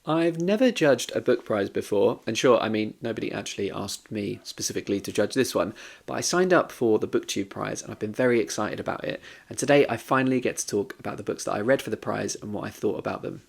I've never judged a book prize before, and sure, I mean, nobody actually asked me specifically to judge this one, but I signed up for the BookTube Prize and I've been very excited about it. And today I finally get to talk about the books that I read for the prize and what I thought about them.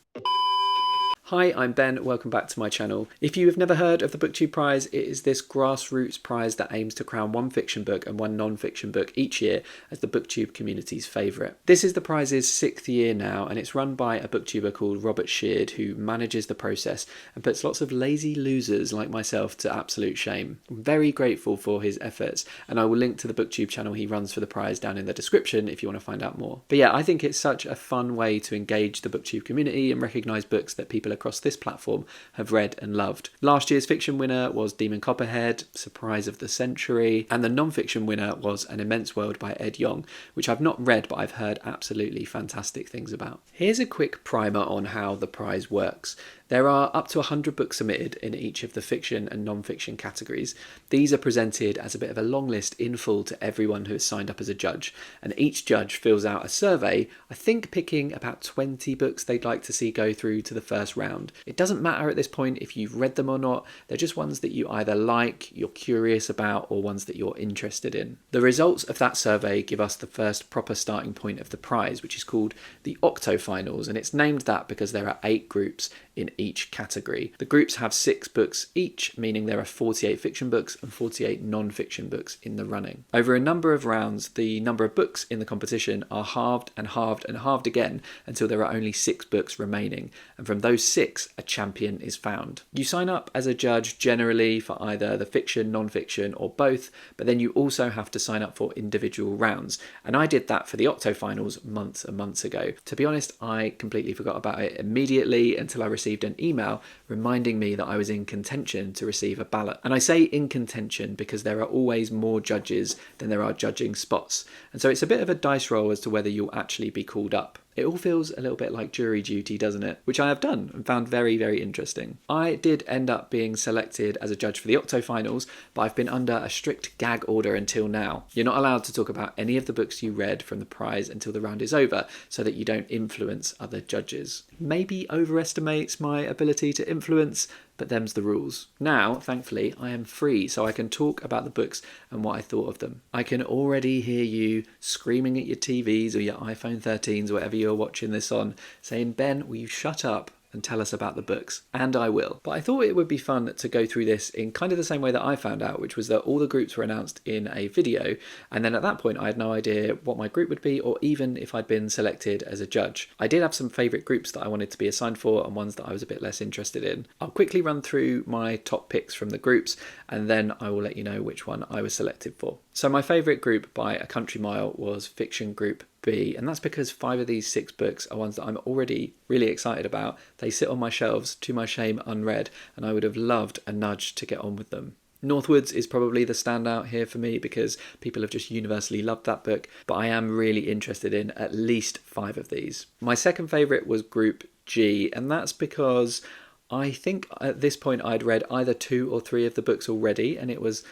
Hi, I'm Ben, welcome back to my channel. If you have never heard of the BookTube Prize, it is this grassroots prize that aims to crown one fiction book and one non-fiction book each year as the BookTube community's favourite. This is the prize's 6th year now, and it's run by a booktuber called Robert Sheard, who manages the process and puts lots of lazy losers like myself to absolute shame. I'm very grateful for his efforts, and I will link to the BookTube channel he runs for the prize down in the description if you want to find out more. But yeah, I think it's such a fun way to engage the BookTube community and recognise books that people across this platform have read and loved. Last year's fiction winner was Demon Copperhead, Surprise of the Century, and the non-fiction winner was An Immense World by Ed Yong, which I've not read but I've heard absolutely fantastic things about. Here's a quick primer on how the prize works. There are up to 100 books submitted in each of the fiction and non-fiction categories. These are presented as a bit of a long list in full to everyone who has signed up as a judge, and each judge fills out a survey, I think picking about 20 books they'd like to see go through to the first round. It doesn't matter at this point if you've read them or not, they're just ones that you either like, you're curious about, or ones that you're interested in. The results of that survey give us the first proper starting point of the prize, which is called the Octofinals, and it's named that because there are 8 groups in each category. The groups have 6 books each, meaning there are 48 fiction books and 48 non-fiction books in the running. Over a number of rounds, the number of books in the competition are halved and halved and halved again until there are only 6 books remaining, and from those 6, a champion is found. You sign up as a judge generally for either the fiction, non-fiction, or both, but then you also have to sign up for individual rounds, and I did that for the Octofinals months and months ago. To be honest, I completely forgot about it immediately until I received an email reminding me that I was in contention to receive a ballot. And I say in contention because there are always more judges than there are judging spots, and so it's a bit of a dice roll as to whether you'll actually be called up. It all feels a little bit like jury duty, doesn't it? Which I have done and found very, very interesting. I did end up being selected as a judge for the Octofinals, but I've been under a strict gag order until now. You're not allowed to talk about any of the books you read from the prize until the round is over, so that you don't influence other judges. Maybe overestimates my ability to influence, but them's the rules. Now, thankfully, I am free, so I can talk about the books and what I thought of them. I can already hear you screaming at your TVs or your iPhone 13s, or whatever you're watching this on, saying, "Ben, will you shut up and tell us about the books?" And I will. But I thought it would be fun to go through this in kind of the same way that I found out, which was that all the groups were announced in a video, and then at that point I had no idea what my group would be or even if I'd been selected as a judge. I did have some favourite groups that I wanted to be assigned for and ones that I was a bit less interested in. I'll quickly run through my top picks from the groups and then I will let you know which one I was selected for. So my favourite group by a country mile was Fiction Group B, and that's because 5 of these 6 books are ones that I'm already really excited about. They sit on my shelves, to my shame, unread, and I would have loved a nudge to get on with them. Northwoods is probably the standout here for me because people have just universally loved that book, but I am really interested in at least 5 of these. My second favourite was Group G, and that's because I think at this point I'd read either 2 or 3 of the books already, and it was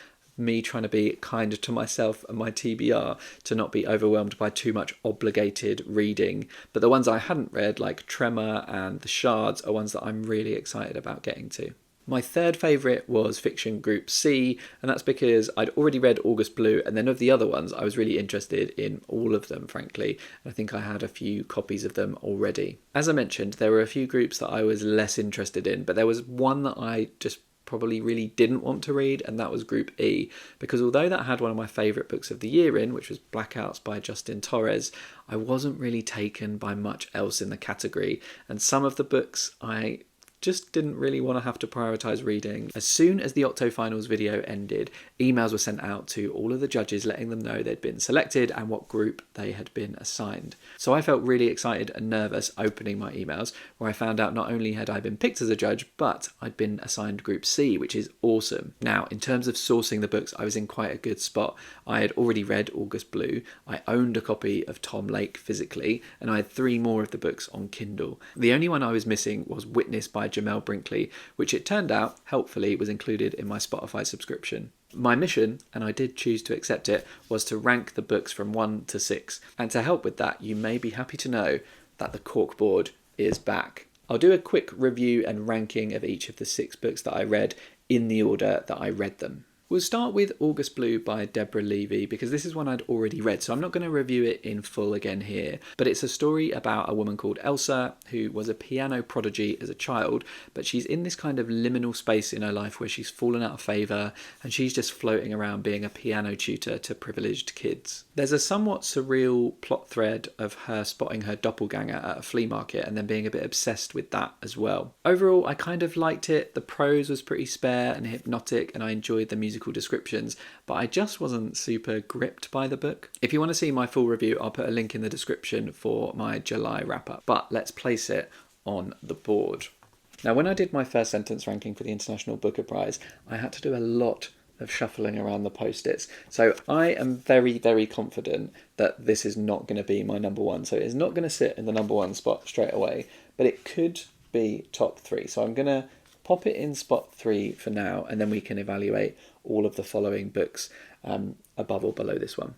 me trying to be kind to myself and my TBR to not be overwhelmed by too much obligated reading. But the ones I hadn't read, like Tremor and The Shards, are ones that I'm really excited about getting to. My third favourite was Fiction Group C, and that's because I'd already read August Blue, and then of the other ones I was really interested in all of them, frankly. I think I had a few copies of them already. As I mentioned, there were a few groups that I was less interested in, but there was one that I just probably really didn't want to read, and that was Group E, because although that had one of my favourite books of the year in, which was Blackouts by Justin Torres, I wasn't really taken by much else in the category, and some of the books I just didn't really want to have to prioritise reading. As soon as the Octofinals video ended, emails were sent out to all of the judges letting them know they'd been selected and what group they had been assigned. So I felt really excited and nervous opening my emails, where I found out not only had I been picked as a judge, but I'd been assigned Group C, which is awesome. Now, in terms of sourcing the books, I was in quite a good spot. I had already read August Blue, I owned a copy of Tom Lake physically, and I had 3 more of the books on Kindle. The only one I was missing was Witness by Jamel Brinkley, which it turned out, helpfully, was included in my Spotify subscription. My mission, and I did choose to accept it, was to rank the books from 1 to 6. And to help with that, you may be happy to know that the corkboard is back. I'll do a quick review and ranking of each of the 6 books that I read in the order that I read them. We'll start with August Blue by Deborah Levy because this is one I'd already read, so I'm not going to review it in full again here. But it's a story about a woman called Elsa who was a piano prodigy as a child, but she's in this kind of liminal space in her life where she's fallen out of favour and she's just floating around being a piano tutor to privileged kids. There's a somewhat surreal plot thread of her spotting her doppelganger at a flea market and then being a bit obsessed with that as well. Overall, I kind of liked it. The prose was pretty spare and hypnotic and I enjoyed the musical descriptions, but I just wasn't super gripped by the book. If you want to see my full review, I'll put a link in the description for my July wrap-up. But let's place it on the board. Now, when I did my first sentence ranking for the International Booker Prize, I had to do a lot of shuffling around the post-its. So I am very, very confident that this is not going to be my number one. So it's not going to sit in the number one spot straight away, but it could be top 3. So I'm going to pop it in spot 3 for now, and then we can evaluate all of the following books above or below this one.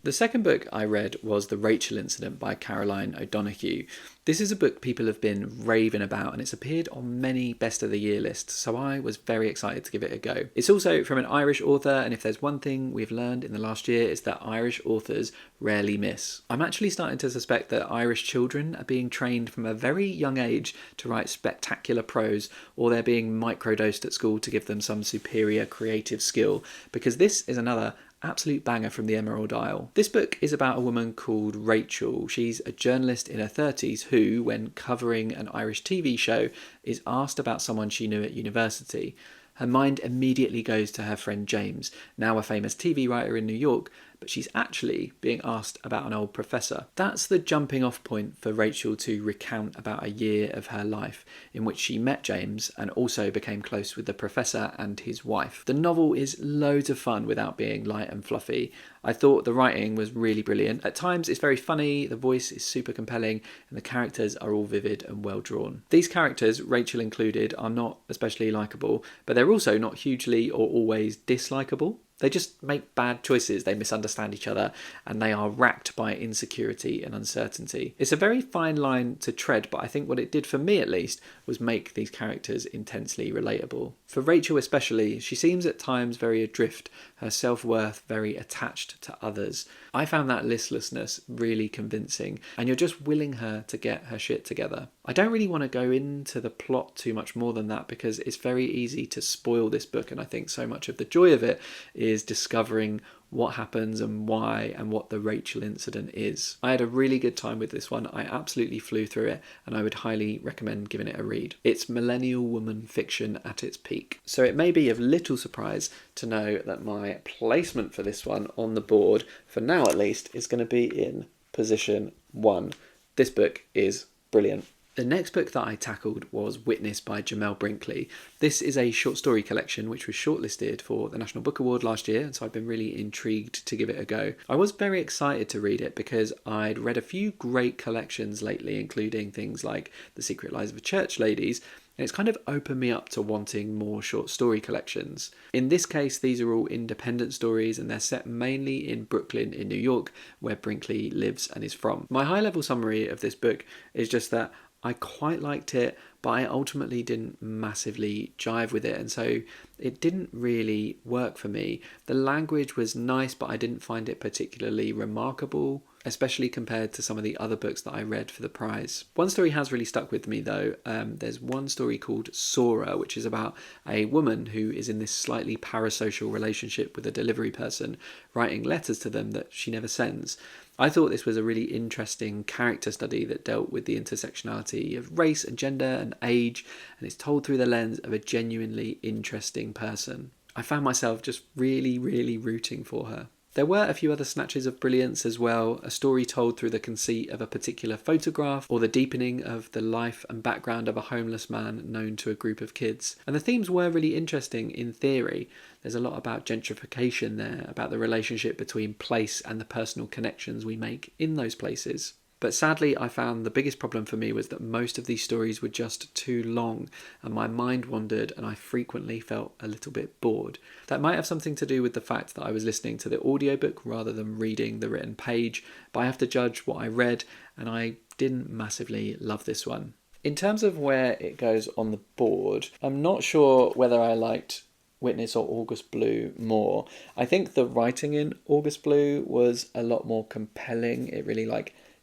The second book I read was The Rachel Incident by Caroline O'Donoghue. This is a book people have been raving about and it's appeared on many best of the year lists, so I was very excited to give it a go. It's also from an Irish author, and if there's one thing we've learned in the last year, it's that Irish authors rarely miss. I'm actually starting to suspect that Irish children are being trained from a very young age to write spectacular prose, or they're being microdosed at school to give them some superior creative skill, because this is another absolute banger from the Emerald Isle. This book is about a woman called Rachel. She's a journalist in her 30s who, when covering an Irish TV show, is asked about someone she knew at university. Her mind immediately goes to her friend James, now a famous TV writer in New York, but she's actually being asked about an old professor. That's the jumping off point for Rachel to recount about a year of her life in which she met James and also became close with the professor and his wife. The novel is loads of fun without being light and fluffy. I thought the writing was really brilliant. At times it's very funny, the voice is super compelling, and the characters are all vivid and well drawn. These characters, Rachel included, are not especially likeable, but they're also not hugely or always dislikable. They just make bad choices, they misunderstand each other, and they are racked by insecurity and uncertainty. It's a very fine line to tread, but I think what it did for me at least was make these characters intensely relatable. For Rachel especially, she seems at times very adrift, her self-worth very attached to others. I found that listlessness really convincing, and you're just willing her to get her shit together. I don't really want to go into the plot too much more than that because it's very easy to spoil this book, and I think so much of the joy of it is discovering what happens and why and what the Rachel incident is. I had a really good time with this one. I absolutely flew through it and I would highly recommend giving it a read. It's millennial woman fiction at its peak. So it may be of little surprise to know that my placement for this one on the board, for now at least, is going to be in position 1. This book is brilliant. The next book that I tackled was Witness by Jamel Brinkley. This is a short story collection which was shortlisted for the National Book Award last year, and so I've been really intrigued to give it a go. I was very excited to read it because I'd read a few great collections lately, including things like The Secret Lives of Church Ladies, and it's kind of opened me up to wanting more short story collections. In this case, these are all independent stories and they're set mainly in Brooklyn in New York, where Brinkley lives and is from. My high-level summary of this book is just that I quite liked it, but I ultimately didn't massively jive with it, and so it didn't really work for me. The language was nice, but I didn't find it particularly remarkable, especially compared to some of the other books that I read for the prize. One story has really stuck with me though. There's one story called Sora, which is about a woman who is in this slightly parasocial relationship with a delivery person, writing letters to them that she never sends. I thought this was a really interesting character study that dealt with the intersectionality of race and gender and age, and it's told through the lens of a genuinely interesting person. I found myself just really, really rooting for her. There were a few other snatches of brilliance as well, a story told through the conceit of a particular photograph or the deepening of the life and background of a homeless man known to a group of kids. And the themes were really interesting in theory. There's a lot about gentrification there, about the relationship between place and the personal connections we make in those places. But sadly, I found the biggest problem for me was that most of these stories were just too long and my mind wandered and I frequently felt a little bit bored. That might have something to do with the fact that I was listening to the audiobook rather than reading the written page, but I have to judge what I read and I didn't massively love this one. In terms of where it goes on the board, I'm not sure whether I liked Witness or August Blue more. I think the writing in August Blue was a lot more compelling. It really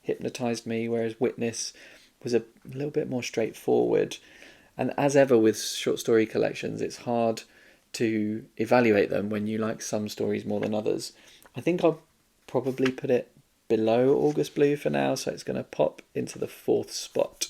hypnotized me, whereas Witness was a little bit more straightforward. And as ever with short story collections, it's hard to evaluate them when you like some stories more than others. I think I'll probably put it below August Blue for now, so it's going to pop into the 4th spot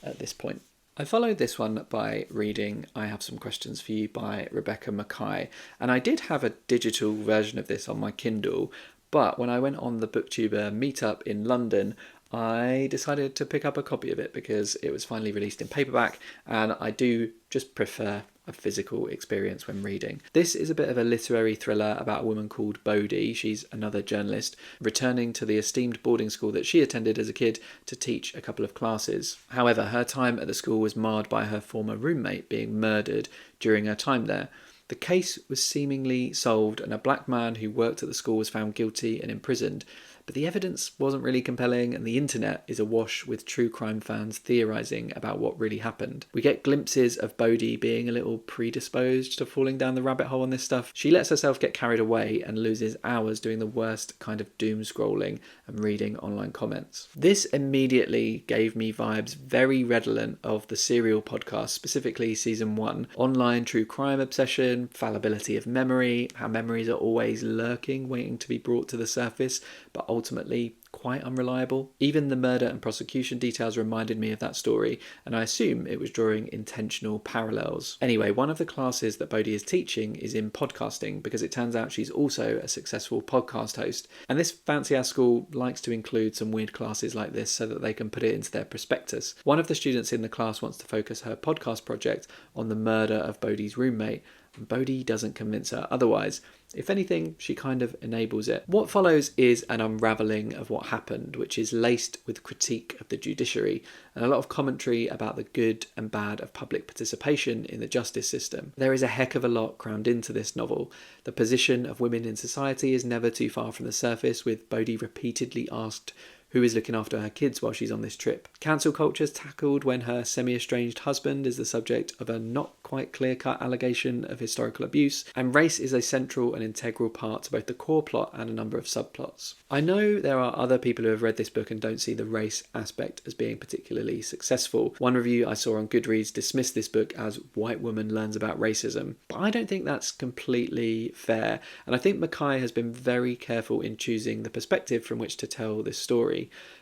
at this point. I followed this one by reading I Have Some Questions for You by Rebecca Makkai, and I did have a digital version of this on my Kindle, but when I went on the BookTuber meetup in London, I decided to pick up a copy of it because it was finally released in paperback, and I do just prefer a physical experience when reading. This is a bit of a literary thriller about a woman called Bodhi. She's another journalist returning to the esteemed boarding school that she attended as a kid to teach a couple of classes. However, her time at the school was marred by her former roommate being murdered during her time there. The case was seemingly solved and a black man who worked at the school was found guilty and imprisoned, but the evidence wasn't really compelling and the internet is awash with true crime fans theorising about what really happened. We get glimpses of Bodhi being a little predisposed to falling down the rabbit hole on this stuff. She lets herself get carried away and loses hours doing the worst kind of doom scrolling and reading online comments. This immediately gave me vibes very redolent of the Serial podcast, specifically season 1. Online true crime obsession, fallibility of memory, how memories are always lurking, waiting to be brought to the surface, but ultimately quite unreliable. Even the murder and prosecution details reminded me of that story, and I assume it was drawing intentional parallels. Anyway, one of the classes that Bodhi is teaching is in podcasting, because it turns out she's also a successful podcast host, and this fancy-ass school likes to include some weird classes like this so that they can put it into their prospectus. One of the students in the class wants to focus her podcast project on the murder of Bodhi's roommate, and Bodhi doesn't convince her otherwise. If anything, she kind of enables it. What follows is an unravelling of what happened, which is laced with critique of the judiciary and a lot of commentary about the good and bad of public participation in the justice system. There is a heck of a lot crammed into this novel. The position of women in society is never too far from the surface, with Bodhi repeatedly asked who is looking after her kids while she's on this trip. Cancel culture is tackled when her semi-estranged husband is the subject of a not quite clear-cut allegation of historical abuse, and race is a central and integral part to both the core plot and a number of subplots. I know there are other people who have read this book and don't see the race aspect as being particularly successful. One review I saw on Goodreads dismissed this book as "White Woman Learns About Racism," but I don't think that's completely fair, and I think Makkai has been very careful in choosing the perspective from which to tell this story.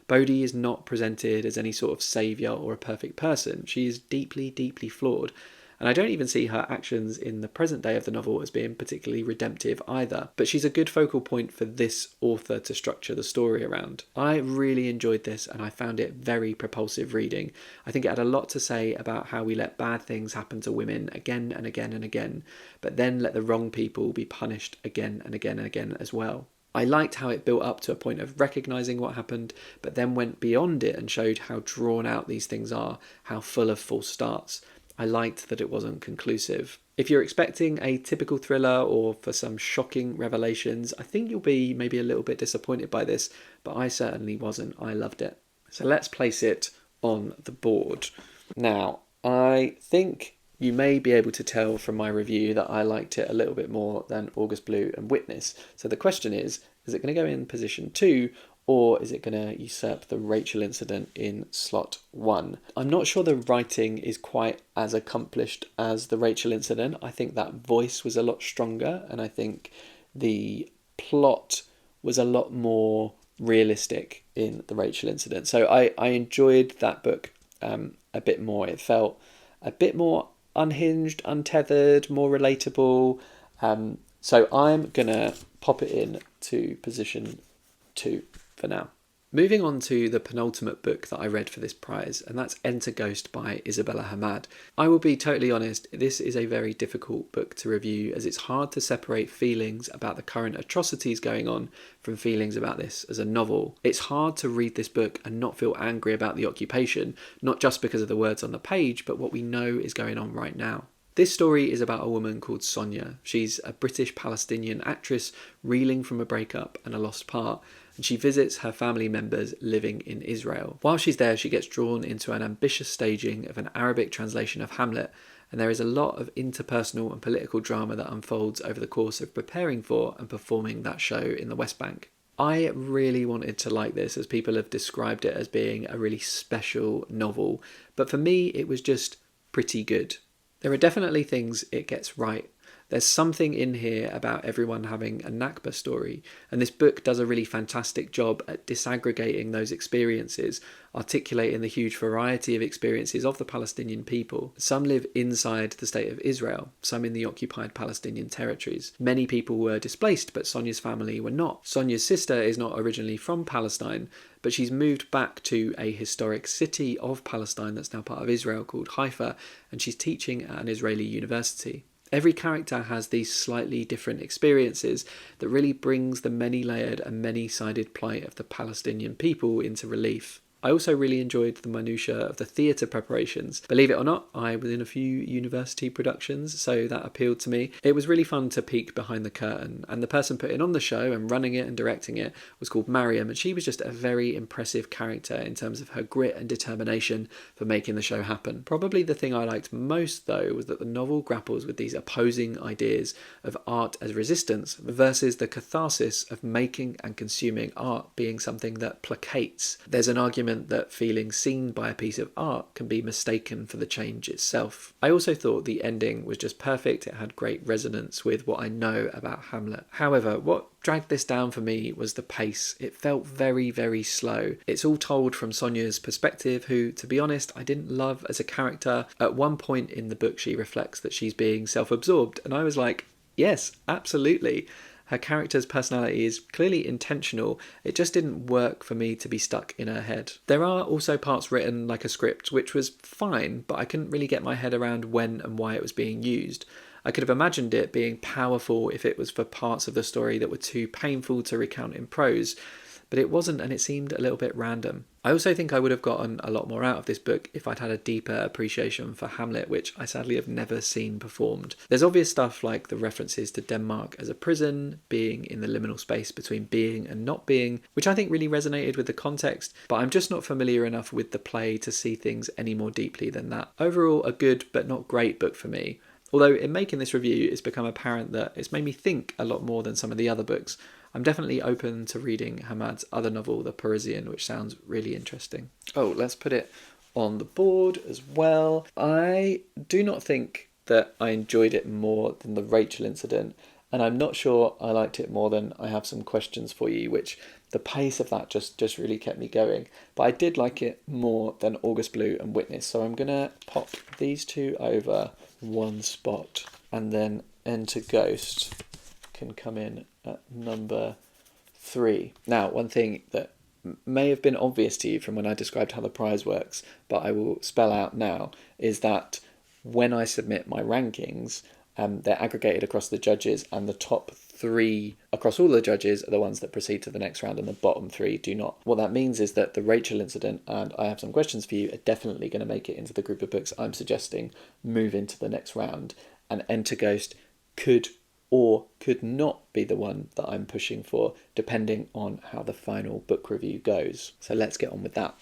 Bodhi is not presented as any sort of saviour or a perfect person. She is deeply, deeply flawed. And I don't even see her actions in the present day of the novel as being particularly redemptive either. But she's a good focal point for this author to structure the story around. I really enjoyed this and I found it very propulsive reading. I think it had a lot to say about how we let bad things happen to women again and again and again, but then let the wrong people be punished again and again and again as well. I liked how it built up to a point of recognising what happened, but then went beyond it and showed how drawn out these things are, how full of false starts. I liked that it wasn't conclusive. If you're expecting a typical thriller or for some shocking revelations, I think you'll be maybe a little bit disappointed by this, but I certainly wasn't. I loved it. So let's place it on the board. Now, I think you may be able to tell from my review that I liked it a little bit more than August Blue and Witness. So the question is it going to go in position 2 or is it going to usurp the Rachel incident in slot 1? I'm not sure the writing is quite as accomplished as the Rachel incident. I think that voice was a lot stronger and I think the plot was a lot more realistic in the Rachel incident. So I enjoyed that book a bit more. It felt a bit more unhinged, untethered, more relatable. So I'm going to pop it in to position 2 for now. Moving on to the penultimate book that I read for this prize, and that's Enter Ghost by Isabella Hammad. I will be totally honest, this is a very difficult book to review as it's hard to separate feelings about the current atrocities going on from feelings about this as a novel. It's hard to read this book and not feel angry about the occupation, not just because of the words on the page, but what we know is going on right now. This story is about a woman called Sonia. She's a British Palestinian actress reeling from a breakup and a lost part. and she visits her family members living in Israel. While she's there, she gets drawn into an ambitious staging of an Arabic translation of Hamlet, and there is a lot of interpersonal and political drama that unfolds over the course of preparing for and performing that show in the West Bank. I really wanted to like this, as people have described it as being a really special novel, but for me it was just pretty good. There are definitely things it gets right. There's something in here about everyone having a Nakba story, and this book does a really fantastic job at disaggregating those experiences, articulating the huge variety of experiences of the Palestinian people. Some live inside the state of Israel, some in the occupied Palestinian territories. Many people were displaced, but Sonia's family were not. Sonia's sister is not originally from Palestine, but she's moved back to a historic city of Palestine that's now part of Israel called Haifa, and she's teaching at an Israeli university. Every character has these slightly different experiences that really brings the many-layered and many-sided plight of the Palestinian people into relief. I also really enjoyed the minutiae of the theatre preparations. Believe it or not, I was in a few university productions, so that appealed to me. It was really fun to peek behind the curtain, and the person putting on the show and running it and directing it was called Mariam, and she was just a very impressive character in terms of her grit and determination for making the show happen. Probably the thing I liked most, though, was that the novel grapples with these opposing ideas of art as resistance versus the catharsis of making and consuming art being something that placates. There's an argument that feeling seen by a piece of art can be mistaken for the change itself. I also thought the ending was just perfect. It had great resonance with what I know about Hamlet. However, what dragged this down for me was the pace. It felt very, very slow. It's all told from Sonia's perspective, who, to be honest, I didn't love as a character. At one point in the book, she reflects that she's being self-absorbed, and I was like, yes, absolutely. Her character's personality is clearly intentional, it just didn't work for me to be stuck in her head. There are also parts written like a script, which was fine, but I couldn't really get my head around when and why it was being used. I could have imagined it being powerful if it was for parts of the story that were too painful to recount in prose, but it wasn't, and it seemed a little bit random. I also think I would have gotten a lot more out of this book if I'd had a deeper appreciation for Hamlet, which I sadly have never seen performed. There's obvious stuff like the references to Denmark as a prison, being in the liminal space between being and not being, which I think really resonated with the context, but I'm just not familiar enough with the play to see things any more deeply than that. Overall, a good but not great book for me. Although in making this review, it's become apparent that it's made me think a lot more than some of the other books. I'm definitely open to reading Hammad's other novel, The Parisian, which sounds really interesting. Oh, let's put it on the board as well. I do not think that I enjoyed it more than the Rachel incident, and I'm not sure I liked it more than I Have Some Questions For You, which the pace of that just really kept me going. But I did like it more than August Blue and Witness, so I'm going to pop these two over one spot, and then Enter Ghost can come in at number 3. Now, one thing that may have been obvious to you from when I described how the prize works, but I will spell out now, is that when I submit my rankings, they're aggregated across the judges, and the top 3 across all the judges are the ones that proceed to the next round, and the bottom 3 do not. What that means is that the Rachel incident and I Have Some Questions For You are definitely going to make it into the group of books I'm suggesting move into the next round, and Enter Ghost could or could not be the one that I'm pushing for, depending on how the final book review goes. So let's get on with that.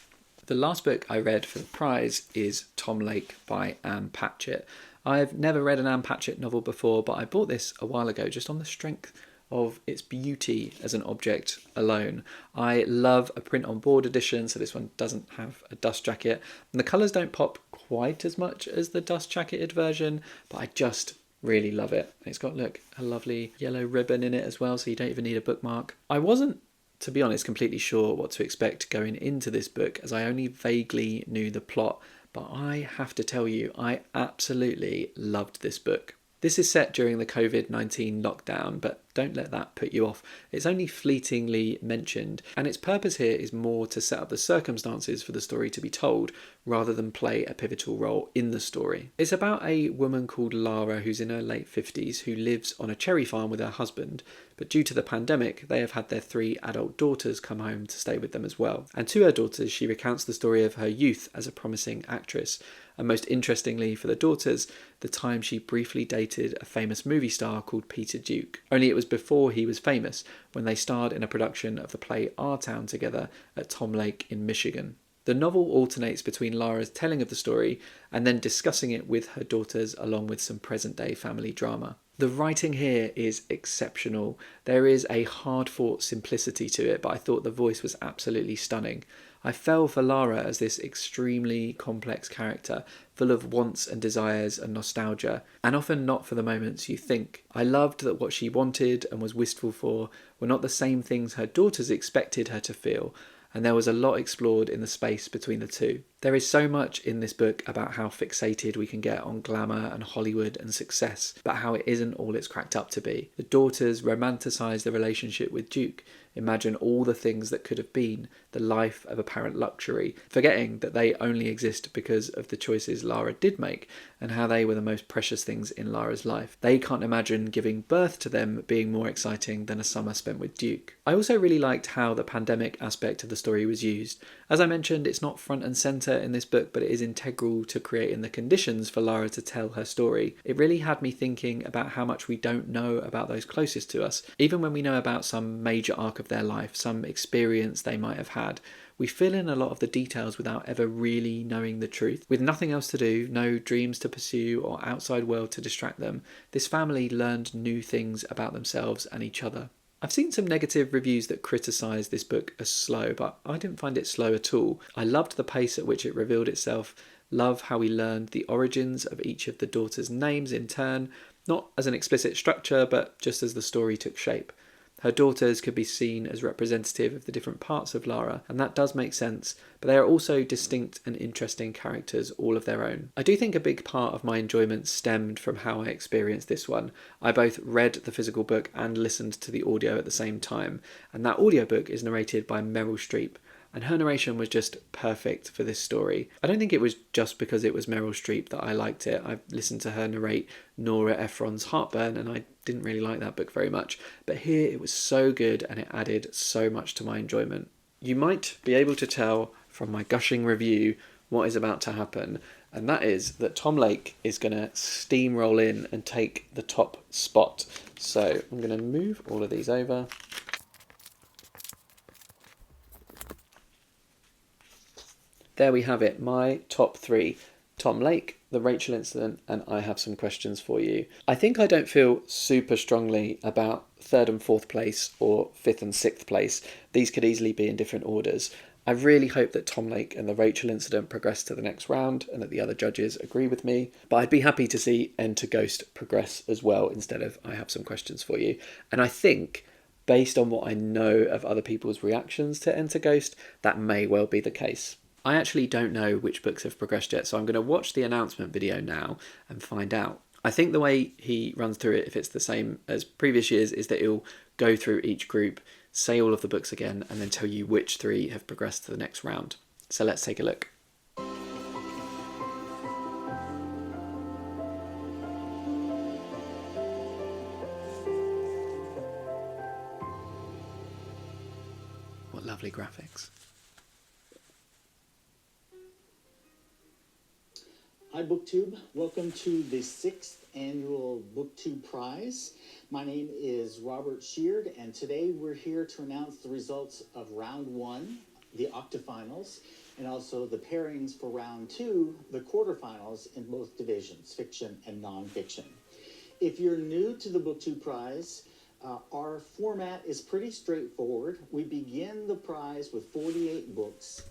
The last book I read for the prize is Tom Lake by Ann Patchett. I've never read an Ann Patchett novel before, but I bought this a while ago just on the strength of its beauty as an object alone. I love a print-on-board edition, so this one doesn't have a dust jacket. And the colours don't pop quite as much as the dust-jacketed version, but I just really love it. It's got, look, a lovely yellow ribbon in it as well, so you don't even need a bookmark. I wasn't, to be honest, completely sure what to expect going into this book, as I only vaguely knew the plot, but I have to tell you, I absolutely loved this book. This is set during the COVID-19 lockdown, but don't let that put you off. It's only fleetingly mentioned, and its purpose here is more to set up the circumstances for the story to be told, rather than play a pivotal role in the story. It's about a woman called Lara who's in her late 50s who lives on a cherry farm with her husband, but due to the pandemic, they have had their 3 adult daughters come home to stay with them as well. And to her daughters, she recounts the story of her youth as a promising actress, and most interestingly for the daughters, the time she briefly dated a famous movie star called Peter Duke. Only it was before he was famous, when they starred in a production of the play Our Town together at Tom Lake in Michigan. The novel alternates between Lara's telling of the story and then discussing it with her daughters along with some present-day family drama. The writing here is exceptional. There is a hard-fought simplicity to it, but I thought the voice was absolutely stunning. I fell for Lara as this extremely complex character, full of wants and desires and nostalgia, and often not for the moments you think. I loved that what she wanted and was wistful for were not the same things her daughters expected her to feel, and there was a lot explored in the space between the two. There is so much in this book about how fixated we can get on glamour and Hollywood and success, but how it isn't all it's cracked up to be. The daughters romanticise the relationship with Duke, imagine all the things that could have been, the life of apparent luxury, forgetting that they only exist because of the choices Lara did make and how they were the most precious things in Lara's life. They can't imagine giving birth to them being more exciting than a summer spent with Duke. I also really liked how the pandemic aspect of the story was used. As I mentioned, it's not front and centre in this book, but it is integral to creating the conditions for Lara to tell her story. It really had me thinking about how much we don't know about those closest to us. Even when we know about some major arc of their life, some experience they might have had, we fill in a lot of the details without ever really knowing the truth. With nothing else to do, no dreams to pursue or outside world to distract them, this family learned new things about themselves and each other. I've seen some negative reviews that criticise this book as slow, but I didn't find it slow at all. I loved the pace at which it revealed itself, love how we learned the origins of each of the daughters' names in turn, not as an explicit structure, but just as the story took shape. Her daughters could be seen as representative of the different parts of Lara, and that does make sense, but they are also distinct and interesting characters all of their own. I do think a big part of my enjoyment stemmed from how I experienced this one. I both read the physical book and listened to the audio at the same time, and that audiobook is narrated by Meryl Streep, and her narration was just perfect for this story. I don't think it was just because it was Meryl Streep that I liked it. I've listened to her narrate Nora Ephron's Heartburn and I didn't really like that book very much, but here it was so good and it added so much to my enjoyment. You might be able to tell from my gushing review what is about to happen, and that is that Tom Lake is going to steamroll in and take the top spot. So I'm going to move all of these over. There we have it, my top three. Tom Lake, The Rachel Incident, and I Have Some Questions for You. I think I don't feel super strongly about third and fourth place or fifth and sixth place. These could easily be in different orders. I really hope that Tom Lake and The Rachel Incident progress to the next round and that the other judges agree with me. But I'd be happy to see Enter Ghost progress as well instead of I Have Some Questions for You. And I think, based on what I know of other people's reactions to Enter Ghost, that may well be the case. I actually don't know which books have progressed yet, so I'm going to watch the announcement video now and find out. I think the way he runs through it, if it's the same as previous years, is that he'll go through each group, say all of the books again, and then tell you which three have progressed to the next round. So let's take a look. What lovely graphics. Hi BookTube, welcome to the 6th annual BookTube Prize. My name is Robert Sheard and today we're here to announce the results of round 1, the Octofinals, and also the pairings for round 2, the quarterfinals in both divisions, fiction and nonfiction. If you're new to the BookTube Prize, our format is pretty straightforward. We begin the prize with 48 books.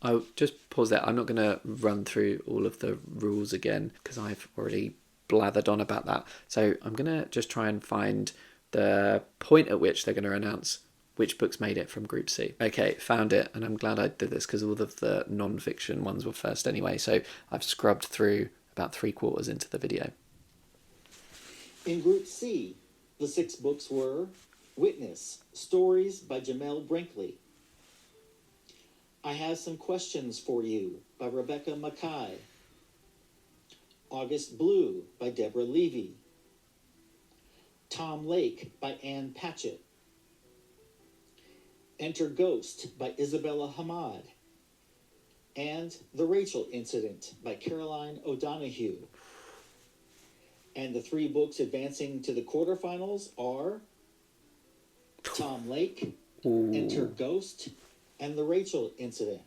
I'll just pause there. I'm not going to run through all of the rules again because I've already blathered on about that. So I'm going to just try and find the point at which they're going to announce which books made it from Group C. Okay, found it, and I'm glad I did this because all of the non-fiction ones were first anyway. So I've scrubbed through about 3/4 into the video. In Group C, the 6 books were Witness, Stories by Jamel Brinkley. I Have Some Questions for You by Rebecca Makkai. August Blue by Deborah Levy. Tom Lake by Ann Patchett. Enter Ghost by Isabella Hammad. and The Rachel Incident by Caroline O'Donoghue. And the 3 books advancing to the quarterfinals are Tom Lake, Enter Ghost, and The Rachel Incident.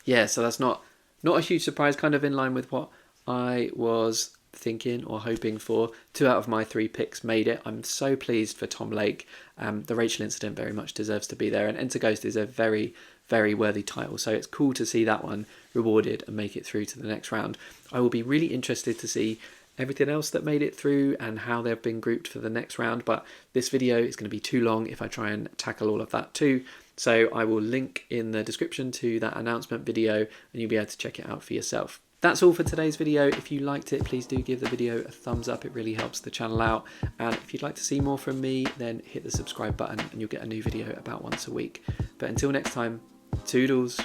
Yeah, so that's not a huge surprise, kind of in line with what I was thinking or hoping for. 2 out of my 3 picks made it. I'm so pleased for Tom Lake. The Rachel Incident very much deserves to be there, and Enter Ghost is a very, very worthy title, so it's cool to see that one rewarded and make it through to the next round. I will be really interested to see everything else that made it through and how they've been grouped for the next round, but this video is going to be too long if I try and tackle all of that too. So I will link in the description to that announcement video and you'll be able to check it out for yourself. That's all for today's video. If you liked it, please do give the video a thumbs up. It really helps the channel out. And if you'd like to see more from me, then hit the subscribe button and you'll get a new video about once a week. But until next time, toodles.